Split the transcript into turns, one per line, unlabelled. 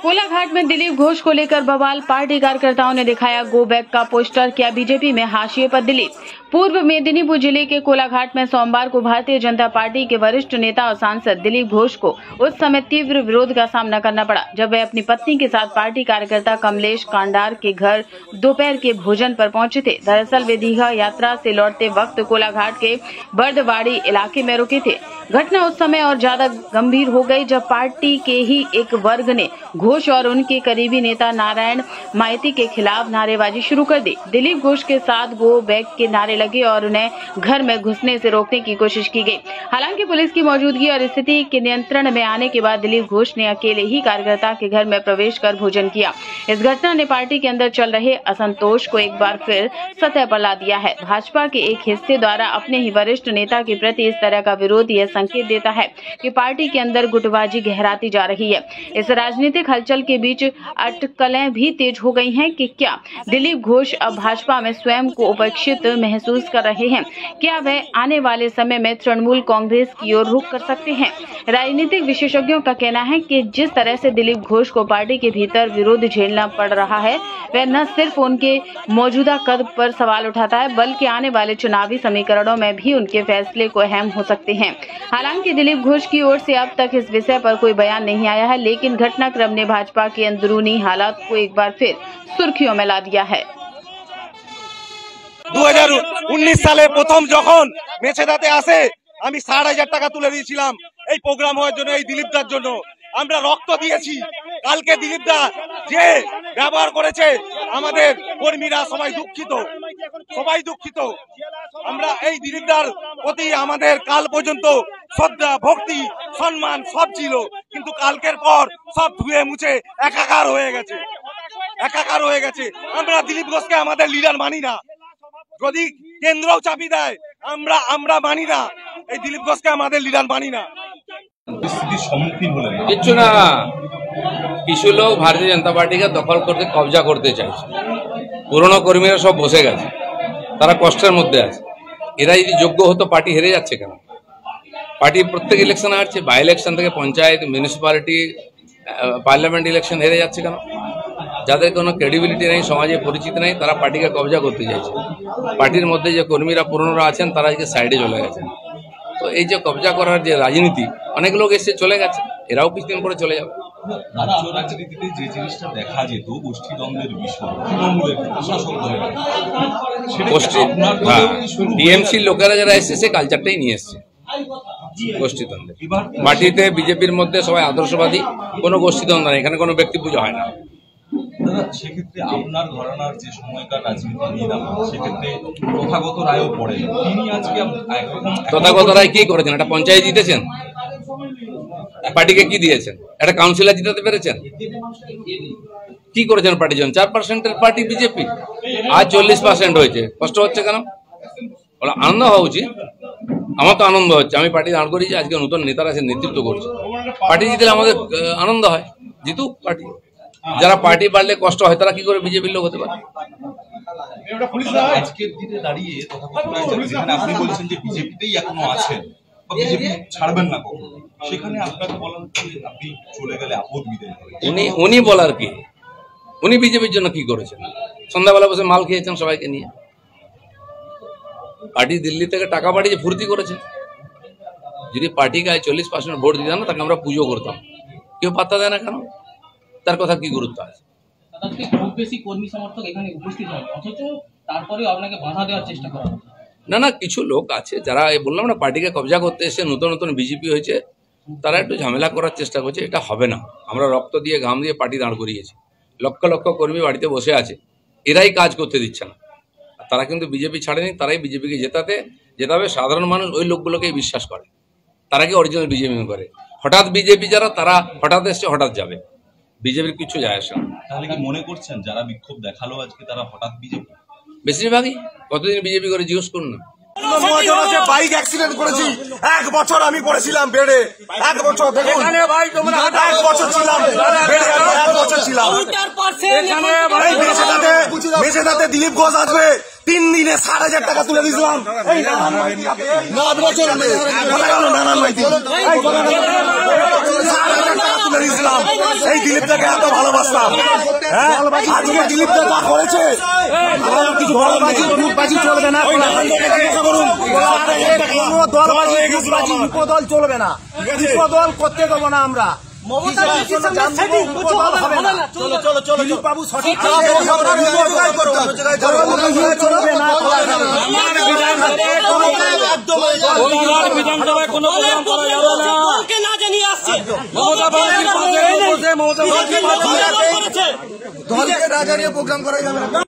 कोलाघाट में दिलीप घोष को लेकर बवाल। पार्टी कार्यकर्ताओं ने दिखाया गो बैक का पोस्टर, किया बीजेपी में हाशिए पर दिलीप। पूर्व मेदिनीपुर जिले के कोलाघाट में सोमवार को भारतीय जनता पार्टी के वरिष्ठ नेता और सांसद दिलीप घोष को उस समय तीव्र विरोध का सामना करना पड़ा जब वे अपनी पत्नी के साथ पार्टी कार्यकर्ता कमलेश कांडार के घर दोपहर के भोजन पर पहुंचे थे। दरअसल वे दीघा यात्रा से लौटते वक्त कोलाघाट के बर्दवाड़ी इलाके में रुके थे। घटना उस समय और ज्यादा गंभीर हो गई जब पार्टी के ही एक वर्ग ने घोष और उनके करीबी नेता नारायण माइती के खिलाफ नारेबाजी शुरू कर दी। दिलीप घोष के साथ गो बैक के नारे लगे और उन्हें घर में घुसने से रोकने की कोशिश की गई। हालांकि पुलिस की मौजूदगी और स्थिति के नियंत्रण में आने के बाद दिलीप घोष ने अकेले ही कार्यकर्ता के घर में प्रवेश कर भोजन किया। इस घटना ने पार्टी के अंदर चल रहे असंतोष को एक बार फिर सतह पर ला दिया है। भाजपा के एक हिस्से द्वारा अपने ही वरिष्ठ नेता के प्रति इस तरह का विरोध यह संकेत देता है कि पार्टी के अंदर गुटबाजी गहराती जा रही है। इस राजनीतिक हलचल के बीच अटकलें भी तेज हो गई हैं कि क्या दिलीप घोष अब भाजपा में स्वयं को उपेक्षित महसूस कर रहे हैं? क्या वे आने वाले समय में तृणमूल कांग्रेस की ओर रुख कर सकते हैं? राजनीतिक विशेषज्ञों का कहना है कि जिस तरह से दिलीप घोष को पार्टी के भीतर विरोध झेलना पड़ रहा है वह न सिर्फ उनके मौजूदा कद पर सवाल उठाता है बल्कि आने वाले चुनावी समीकरणों में भी उनके फैसले को अहम हो सकते हैं। हालांकि दिलीप घोष की ओर से अब तक इस विषय पर कोई बयान नहीं आया है, लेकिन घटनाक्रम ने भाजपा के अंदरूनी हालात को एक बार फिर सुर्खियों में ला दिया है।
2019 সালে প্রথম যখন মেছেদাতে আসে আমি ৬০০০ টাকা তুলে দিয়েছিলাম এই প্রোগ্রাম হওয়ার জন্য, এই দিলীপদার জন্য আমরা রক্ত দিয়েছি। কালকে দিলীপদা যে ব্যবহার করেছে আমাদের কর্মীরা সবাই দুঃখিত। আমরা এই দিলীপদার প্রতি আমাদের কাল পর্যন্ত শ্রদ্ধা ভক্তি সম্মান সব ছিল, কিন্তু কালকের পর সব ধুয়ে মুছে একাকার হয়ে গেছে। আমরা দিলীপ ঘোষকে আমাদের লিডার মানি না। যদি কেন্দ্রও চাপি দেয় আমরা মানি না, এই দিলীপ ঘোষকে আমাদের লিডার মানি না।
কিচ্ছু না, কিছু লোক ভারতীয় জনতা পার্টিকে দখল করতে কবজা করতে চাইছে। পুরনো কর্মীরা সব বসে গেছে, তারা কষ্টের মধ্যে আছে। এরা যদি যোগ্য হতো পার্টি হেরে যাচ্ছে কেন? পার্টি প্রত্যেক ইলেকশন হারছে, বাই ইলেকশন থেকে পঞ্চায়েত, মিউনিসিপ্যালিটি, পার্লামেন্ট ইলেকশন হেরে যাচ্ছে কেন? যাদের কোনো ক্রেডিবিলিটি নেই, সমাজে পরিচিতি নেই, তারা পার্টিকে কবজা করতে চাইছে। পার্টির মধ্যে যে কর্মীরা পুরনোরা আছেন তারা আজকে সাইডে চলে গেছেন। তো এই যে কবজা করার যে রাজনীতি, অনেক লোক এসে চলে গেছে, এরাও কিছুদিন পরে চলে যাবে।
রাজ্য রাজনীতিতে যে জিনিসটা দেখা যেত গোষ্ঠীদ্বন্দ্বের বিষয়, তৃণমূলের শাসক দলের
টিএমসির লোকেরা যারা এসছে সে কালচারটাই নিয়ে এসছে গোষ্ঠীদ্বন্দ্বে। পার্টিতে বিজেপির মধ্যে সবাই আদর্শবাদী, কোনো গোষ্ঠীদ্বন্দ্ব নেই, এখানে কোনো ব্যক্তি পুজো হয় না।
সেক্ষেত্রে আপনার ঘরানার যে সময়কার রাজনীতি নিয়ে সেক্ষেত্রে তথাগত রায়ও পড়ে, তিনি আজকে
তথাগত রায় কি করেছেন? একটা পঞ্চায়েত জিতেছেন, পার্টিকে কি দিয়েছেন? একটা কাউন্সিলর জিতাতে পেরেছেন? কি করেছেন পার্টির জন্য? 4% পার্টি বিজেপি, আজ 40% হয়েছে। কষ্ট হচ্ছে কেন? আনন্দ হওয়া উচিত। আমার তো আনন্দ হচ্ছে, আমি পার্টি দাঁড় করেছি, আজকে নতুন নেতারা সে নেতৃত্ব করছে। পার্টি জিতলে আমাদের আনন্দ হয়, জিতুক পার্টি। যারা পার্টি বাড়লে কষ্ট হয় তারা কি করে বিজেপির লোক হতে পারে?
আজকের দিনে দাঁড়িয়ে তথাগত রায় যেখানে আপনি বলছেন যে বিজেপিতেই এখনো আছেন বা বিজেপি ছাড়বেন না কখনো, সেখানে আপনাকে বলার আপনি চলে গেলে আপদ বিদায়
উনি বলার কি? উনি বিজেপির জন্য কি করেছেন? সন্ধ্যাবেলা বসে মাল খেয়েছেন সবাইকে নিয়ে। পার্টি দিল্লি থেকে টাকা পাঠিয়ে ফুর্তি করেছে। যদি পার্টিকে 40% ভোট দিতাম না, তাকে আমরা পুজো করতাম। কেউ পাত্তা দেয় না কেন? তার কথা কি গুরুত্ব আছে?
খুব বেশি কর্মী সমর্থক এখানে উপস্থিত হয়, অথচ তারপরেও আপনাকে বাধা দেওয়ার চেষ্টা করা হচ্ছে।
না, কিছু লোক আছে যারা বললাম না পার্টিকে কবজা করতে এসে নতুন বিজেপি হয়েছে, তারা একটু ঝামেলা করার চেষ্টা করছে। এটা হবে না। আমরা রক্ত দিয়ে ঘাম দিয়ে পার্টি দাঁড় করিয়েছি, লক্ষ লক্ষ কর্মী বাড়িতে বসে আছে, এরাই কাজ করতে দিচ্ছে না। তারা কিন্তু বিজেপি ছাড়েনি, তারাই বিজেপিকে জেতাবে। সাধারণ মানুষ ওই লোকগুলোকেই বিশ্বাস করে, তারা কি অরিজিনাল বিজেপি করে। হঠাৎ বিজেপি যারা, তারা হঠাৎ এসছে হঠাৎ যাবে, বিজেপির কিছু যায় আসে না।
তাহলে কি মনে করছেন যারা বিক্ষোভ দেখালো আজকে তারা হঠাৎ বিজেপি?
বেশিরভাগই কতদিন বিজেপি করে জিজ্ঞেস করুন না।
বাইক অ্যাক্সিডেন্ট করেছি, 1 বছর আমি পড়েছিলাম বেডে। 1 বছর দেখুন, 1 বছর ছিলাম বেডে, 1 বছর ছিলাম। মেছেদাতে দিলীপ ঘোষ আসবে, 3 দিনে ৬০০০ টাকা তুলে দিয়েছিলাম। নানান মাইতি তুলে দিয়েছিলাম, এই দিলীপ দাকে এত ভালোবাসতাম। হ্যাঁ, আজকে দিলীপ দা যা করেছে কিছু
দলবাজি চলবে না, উপদল চলবে না, উপদল করতে দেবো না আমরা। বাবু সঠিক
বিধানসভায় কোনো প্রোগ্রাম করা যাবে না।
দলকে না জানিয়ে প্রোগ্রাম করা যাবে না।